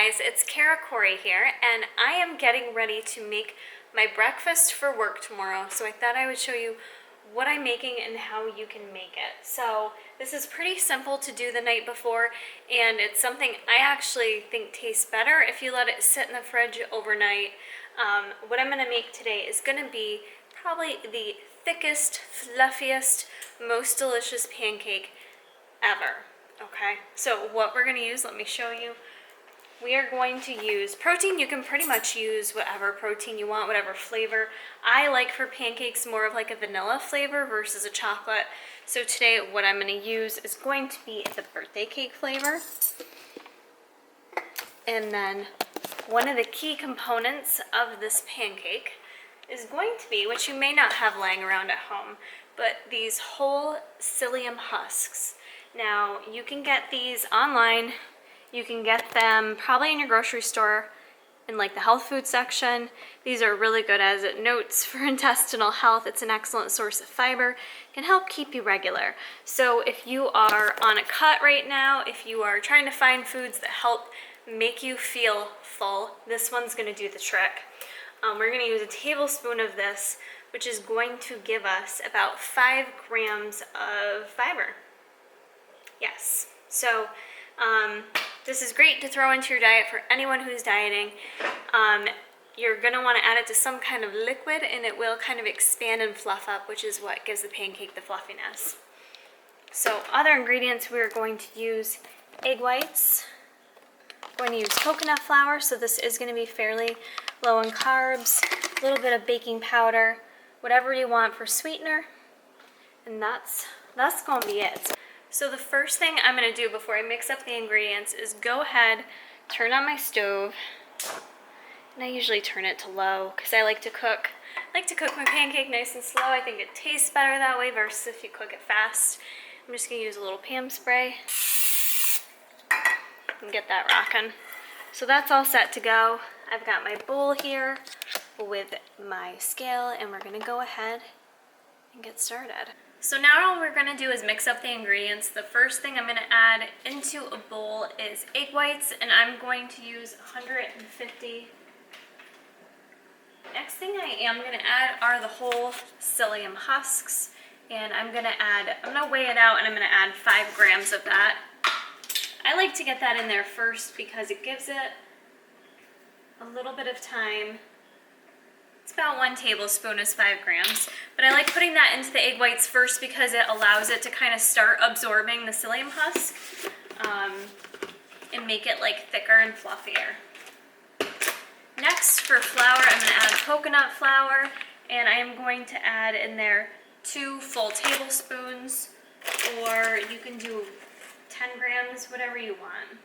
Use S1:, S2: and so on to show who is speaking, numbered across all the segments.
S1: guys, it's Kara Corey here, and I am getting ready to make my breakfast for work tomorrow. So I thought I would show you what I'm making and how you can make it. So this is pretty simple to do the night before, and it's something I actually think tastes better if you let it sit in the fridge overnight. What I'm gonna make today is gonna be probably the thickest, fluffiest, most delicious pancake ever. Okay, so what we're gonna use, let me show you. We are going to use protein. You can pretty much use whatever protein you want, whatever flavor. I like for pancakes more of like a vanilla flavor versus a chocolate. So today what I'm going to use is going to be the birthday cake flavor. And then one of the key components of this pancake is going to be, which you may not have laying around at home, but these whole psyllium husks. Now you can get these online. You can get them probably in your grocery store in like the health food section. These are really good as it notes for intestinal health. It's an excellent source of fiber, can help keep you regular. So if you are on a cut right now, if you are trying to find foods that help make you feel full, this one's gonna do the trick. We're gonna use a tablespoon of this, which is going to give us about 5 grams of fiber. Yes, so this is great to throw into your diet for anyone who's dieting. You're gonna wanna add it to some kind of liquid and it will kind of expand and fluff up, which is what gives the pancake the fluffiness. So other ingredients, we're going to use egg whites. We're going to use coconut flour, so this is gonna be fairly low in carbs, a little bit of baking powder, whatever you want for sweetener, and that's gonna be it. So the first thing I'm gonna do before I mix up the ingredients is go ahead, turn on my stove, and I usually turn it to low because I like to cook my pancake nice and slow. I think it tastes better that way versus if you cook it fast. I'm just gonna use a little Pam spray and get that rocking. So that's all set to go. I've got my bowl here with my scale, and we're gonna go ahead and get started. So now all we're gonna do is mix up the ingredients. The first thing I'm gonna add into a bowl is egg whites, and I'm going to use 150. Next thing I am gonna add are the whole psyllium husks, and I'm gonna weigh it out, and I'm gonna add 5 grams of that. I like to get that in there first because it gives it a little bit of time. It's about 1 tablespoon is 5 grams, but I like putting that into the egg whites first because it allows it to kind of start absorbing the psyllium husk and make it like thicker and fluffier. Next for flour, I'm going to add coconut flour, and I am going to add in there 2 full tablespoons, or you can do 10 grams, whatever you want.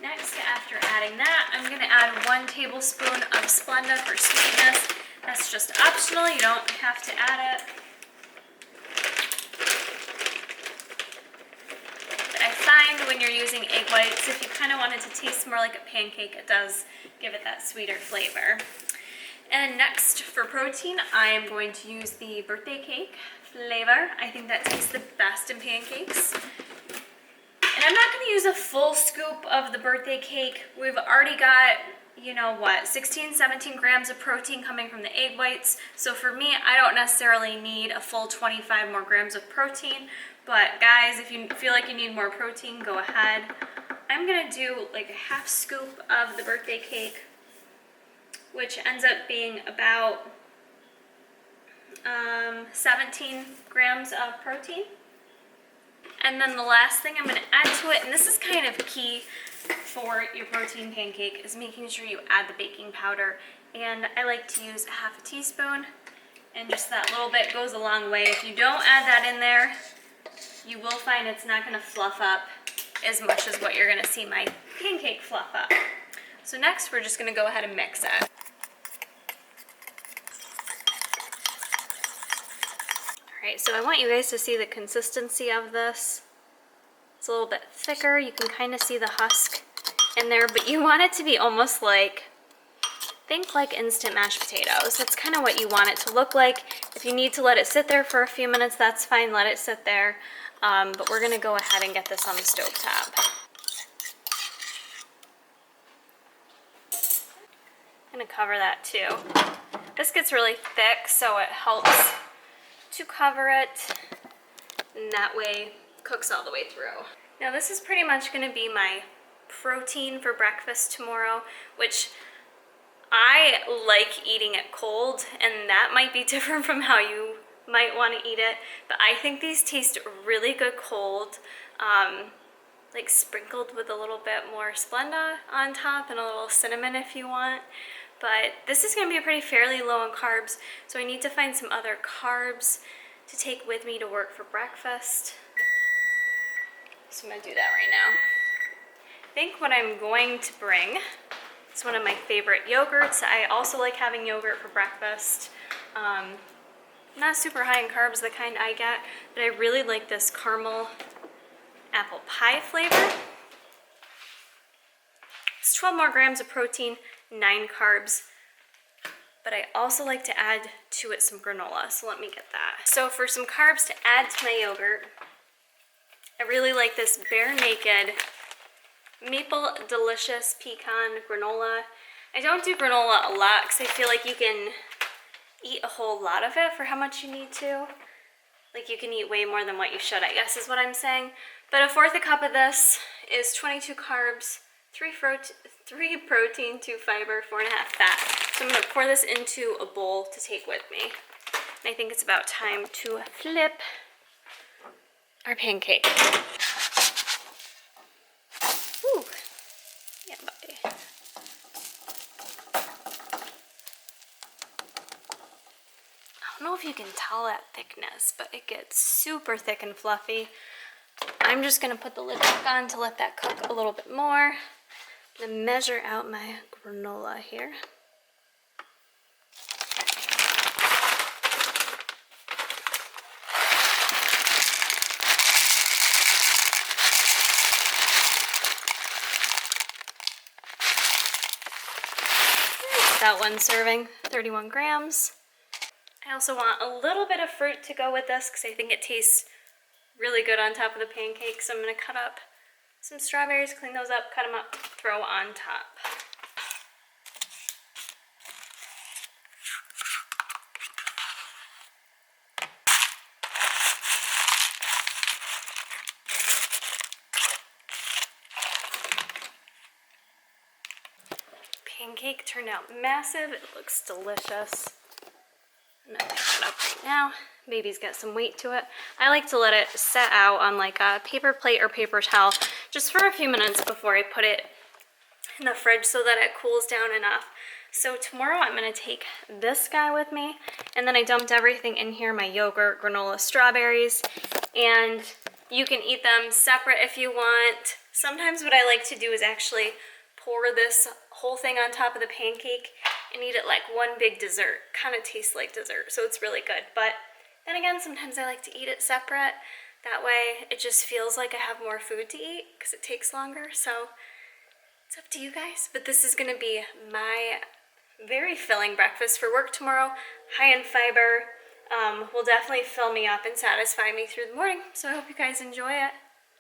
S1: Next, after adding that, I'm going to add 1 tablespoon of Splenda for sweetness. That's just optional, you don't have to add it. But I find when you're using egg whites, if you kind of want it to taste more like a pancake, it does give it that sweeter flavor. And next, for protein, I am going to use the birthday cake flavor. I think that tastes the best in pancakes. And I'm not going to use a full scoop of the birthday cake. We've already got, 16, 17 grams of protein coming from the egg whites. So for me, I don't necessarily need a full 25 more grams of protein. But guys, if you feel like you need more protein, go ahead. I'm going to do like a half scoop of the birthday cake, which ends up being about 17 grams of protein. And then the last thing I'm going to add to it, and this is kind of key for your protein pancake, is making sure you add the baking powder. And I like to use a half a teaspoon, and just that little bit goes a long way. If you don't add that in there, you will find it's not going to fluff up as much as what you're going to see my pancake fluff up. So next, we're just going to go ahead and mix it. Alright, so I want you guys to see the consistency of this. It's a little bit thicker. You can kind of see the husk in there, but you want it to be almost like, think like instant mashed potatoes. That's kind of what you want it to look like. If you need to let it sit there for a few minutes, that's fine. Let it sit there. But we're going to go ahead and get this on the stove top. I'm gonna cover that too. This gets really thick, so it helps to cover it, and that way it cooks all the way through. Now this is pretty much gonna be my protein for breakfast tomorrow, which I like eating it cold, and that might be different from how you might want to eat it, but I think these taste really good cold, like sprinkled with a little bit more Splenda on top and a little cinnamon if you want. But this is going to be pretty fairly low in carbs, so I need to find some other carbs to take with me to work for breakfast. So I'm going to do that right now. I think what I'm going to bring is one of my favorite yogurts. I also like having yogurt for breakfast. Not super high in carbs, the kind I get, but I really like this caramel apple pie flavor. It's 12 more grams of protein, 9 carbs, but I also like to add to it some granola, so let me get that. So for some carbs to add to my yogurt, I really like this Bare Naked Maple Delicious Pecan Granola. I don't do granola a lot because I feel like you can eat a whole lot of it for how much you need to. Like you can eat way more than what you should, I guess is what I'm saying. But 1/4 cup of this is 22 carbs, 3 protein, 2 fiber, 4.5 fat. So I'm gonna pour this into a bowl to take with me. And I think it's about time to flip our pancake. Ooh, yeah, buddy. I don't know if you can tell that thickness, but it gets super thick and fluffy. I'm just gonna put the lid back on to let that cook a little bit more. I'm gonna measure out my granola here. About 1 serving, 31 grams. I also want a little bit of fruit to go with this because I think it tastes really good on top of the pancake. So I'm going to cut up some strawberries, clean those up, cut them up, throw on top. Pancake turned out massive. It looks delicious. I'm gonna pick it up right now. Baby's got some weight to it. I like to let it set out on like a paper plate or paper towel just for a few minutes before I put it in the fridge so that it cools down enough. So tomorrow I'm gonna take this guy with me, and then I dumped everything in here, my yogurt, granola, strawberries, and you can eat them separate if you want. Sometimes what I like to do is actually pour this whole thing on top of the pancake and eat it like one big dessert. Kind of tastes like dessert, so it's really good. But then again, sometimes I like to eat it separate. That way it just feels like I have more food to eat because it takes longer. So it's up to you guys. But this is gonna be my very filling breakfast for work tomorrow. High in fiber. Will definitely fill me up and satisfy me through the morning. So I hope you guys enjoy it.